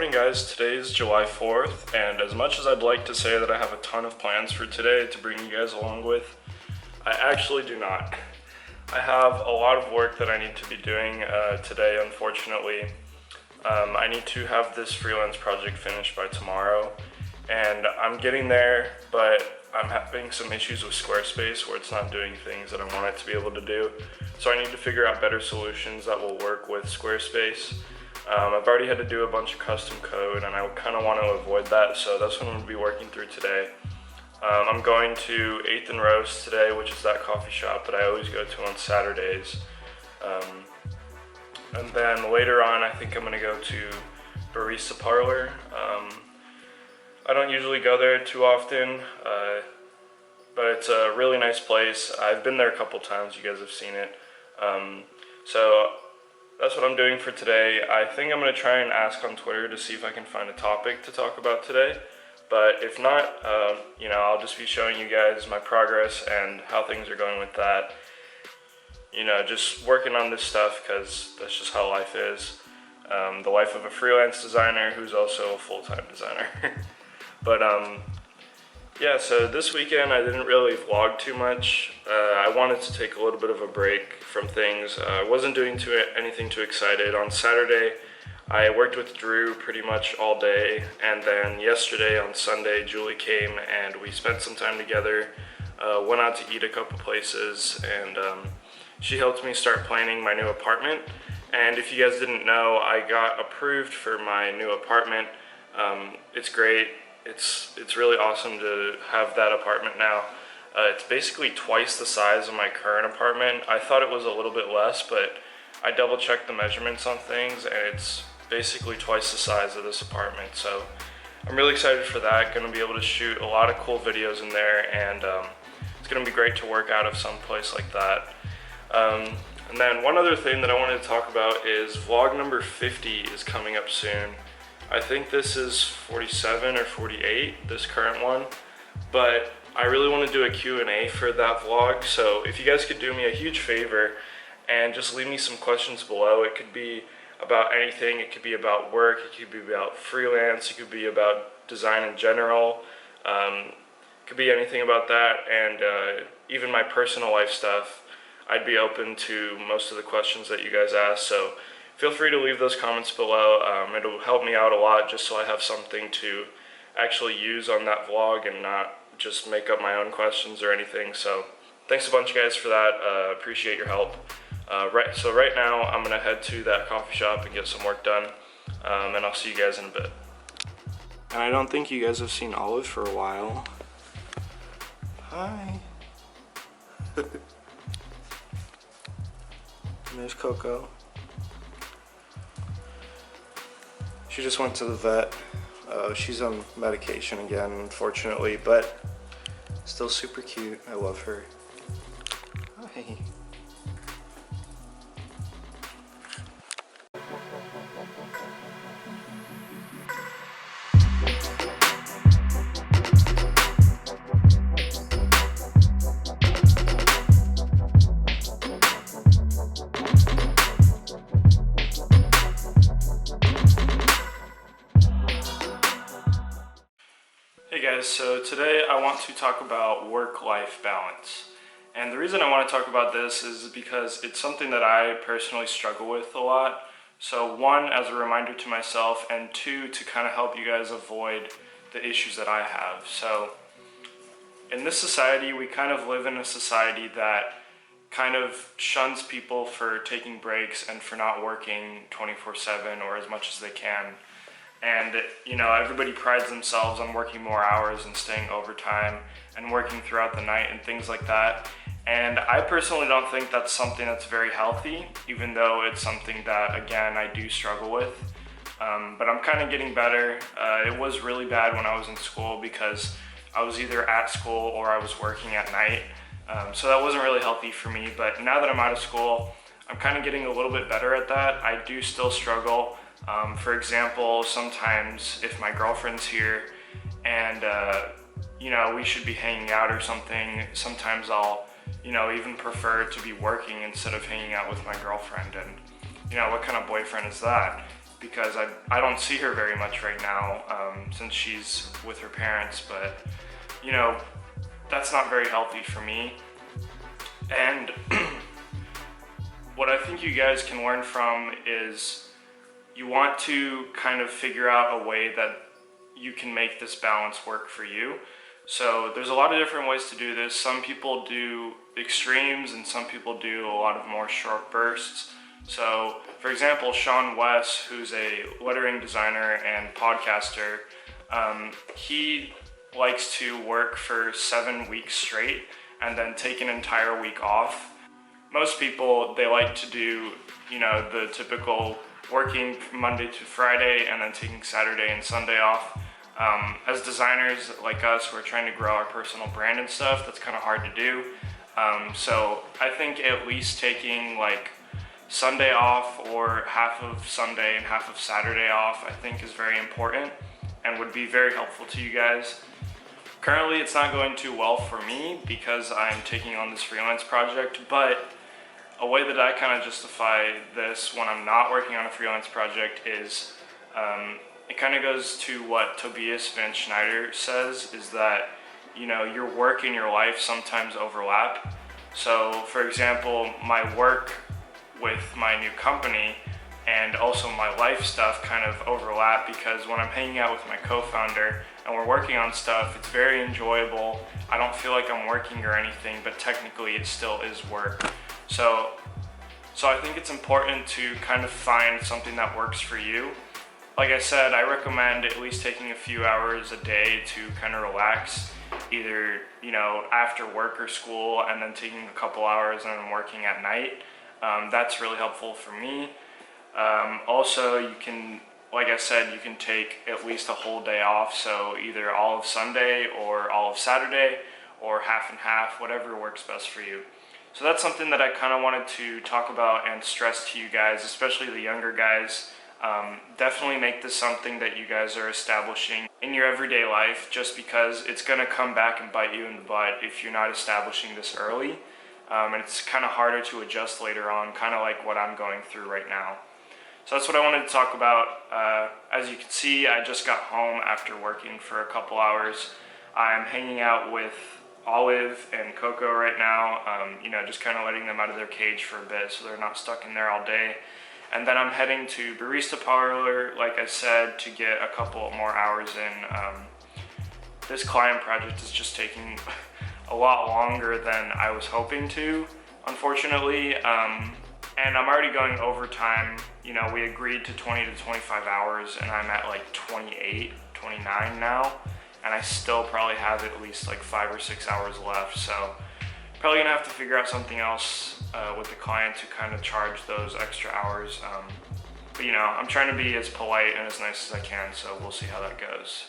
morning, guys. Today is July 4th, and as much as I'd like to say that I have a ton of plans for today to bring you guys along with, I actually do not. I have a lot of work that I need to be doing today, unfortunately. I need to have this freelance project finished by tomorrow, and I'm getting there, but I'm having some issues with Squarespace where it's not doing things that I want it to be able to do. So I need to figure out better solutions that will work with Squarespace. I've already had to do a bunch of custom code, and I kind of want to avoid that, so that's what I'm going to be working through today. I'm going to 8th and Roast today, which is that coffee shop that I always go to on Saturdays. And then later on, I think I'm going to go to Barista Parlor. I don't usually go there too often, but it's a really nice place. I've been there a couple times, you guys have seen it. So that's what I'm doing for today. I think I'm going to try and ask on Twitter to see if I can find a topic to talk about today. But if not, I'll just be showing you guys my progress and how things are going with that. Just working on this stuff because that's just how life is. The life of a freelance designer who's also a full-time designer. But yeah, so this weekend I didn't really vlog too much. I wanted to take a little bit of a break from things. I wasn't doing anything too excited. On Saturday, I worked with Drew pretty much all day, and then yesterday on Sunday, Julie came and we spent some time together, went out to eat a couple places, and she helped me start planning my new apartment. And if you guys didn't know, I got approved for my new apartment. It's great. It's really awesome to have that apartment now. It's basically twice the size of my current apartment. I thought it was a little bit less, but I double checked the measurements on things, and it's basically twice the size of this apartment. So I'm really excited for that. Going to be able to shoot a lot of cool videos in there, and it's going to be great to work out of some place like that. And then one other thing that I wanted to talk about is vlog number 50 is coming up soon. I think this is 47 or 48, this current one, but I really want to do a Q&A for that vlog, so if you guys could do me a huge favor and just leave me some questions below. It could be about anything. It could be about work, it could be about freelance, it could be about design in general, it could be anything about that, and even my personal life stuff. I'd be open to most of the questions that you guys ask, so feel free to leave those comments below. It'll help me out a lot just so I have something to actually use on that vlog and not just make up my own questions or anything. So thanks a bunch, guys, for that. Appreciate your help. So right now I'm gonna head to that coffee shop and get some work done, and I'll see you guys in a bit. And I don't think you guys have seen Olive for a while. Hi. And there's Coco. She just went to the vet. She's on medication again, unfortunately, but still super cute. I love her. Hi. Hey guys, so today I want to talk about work-life balance. And the reason I want to talk about this is because it's something that I personally struggle with a lot. So one, as a reminder to myself, and two, to kind of help you guys avoid the issues that I have. So in this society, we kind of live in a society that kind of shuns people for taking breaks and for not working 24/7 or as much as they can. And everybody prides themselves on working more hours and staying overtime and working throughout the night and things like that. And I personally don't think that's something that's very healthy, even though it's something that, again, I do struggle with. But I'm kind of getting better. It was really bad when I was in school because I was either at school or I was working at night. So that wasn't really healthy for me. But now that I'm out of school, I'm kind of getting a little bit better at that. I do still struggle. For example, sometimes if my girlfriend's here and, we should be hanging out or something, sometimes I'll, even prefer to be working instead of hanging out with my girlfriend. And, what kind of boyfriend is that? because I don't see her very much right now since she's with her parents, but you know, that's not very healthy for me. And what I think you guys can learn from is you want to kind of figure out a way that you can make this balance work for you. So there's a lot of different ways to do this. Some people do extremes and some people do a lot of more short bursts. So for example, Sean Wes, who's a lettering designer and podcaster, he likes to work for 7 weeks straight and then take an entire week off. Most people, they like to do, you know, the typical working Monday to Friday and then taking Saturday and Sunday off. As designers like us, we're trying to grow our personal brand and stuff. That's kind of hard to do. So I think at least taking like Sunday off or half of Sunday and half of Saturday off, I think is very important and would be very helpful to you guys. Currently, it's not going too well for me because I'm taking on this freelance project, but a way that I kind of justify this when I'm not working on a freelance project is it kind of goes to what Tobias Van Schneider says, is that, you know, your work and your life sometimes overlap. So for example, my work with my new company and also my life stuff kind of overlap, because when I'm hanging out with my co-founder and we're working on stuff, it's very enjoyable. I don't feel like I'm working or anything, but technically it still is work. So I think it's important to kind of find something that works for you. Like I said, I recommend at least taking a few hours a day to kind of relax, either, you know, after work or school, and then taking a couple hours and then working at night. That's really helpful for me. Also, you can, like I said, you can take at least a whole day off, so either all of Sunday or all of Saturday or half and half, whatever works best for you. So that's something that I kind of wanted to talk about and stress to you guys, especially the younger guys. Definitely make this something that you guys are establishing in your everyday life, just because it's going to come back and bite you in the butt if you're not establishing this early. And it's kind of harder to adjust later on, kind of like what I'm going through right now. So that's what I wanted to talk about. As you can see, I just got home after working for a couple hours. I'm hanging out with Olive and Coco right now, you know, just kind of letting them out of their cage for a bit so they're not stuck in there all day. And then I'm heading to Barista Parlor, like I said, to get a couple more hours in. This client project is just taking a lot longer than I was hoping to, unfortunately. And I'm already going overtime. You know, we agreed to 20 to 25 hours and I'm at like 28, 29 now. And I still probably have at least like 5 or 6 hours left. So probably gonna have to figure out something else with the client to kind of charge those extra hours. But you know, I'm trying to be as polite and as nice as I can, so we'll see how that goes.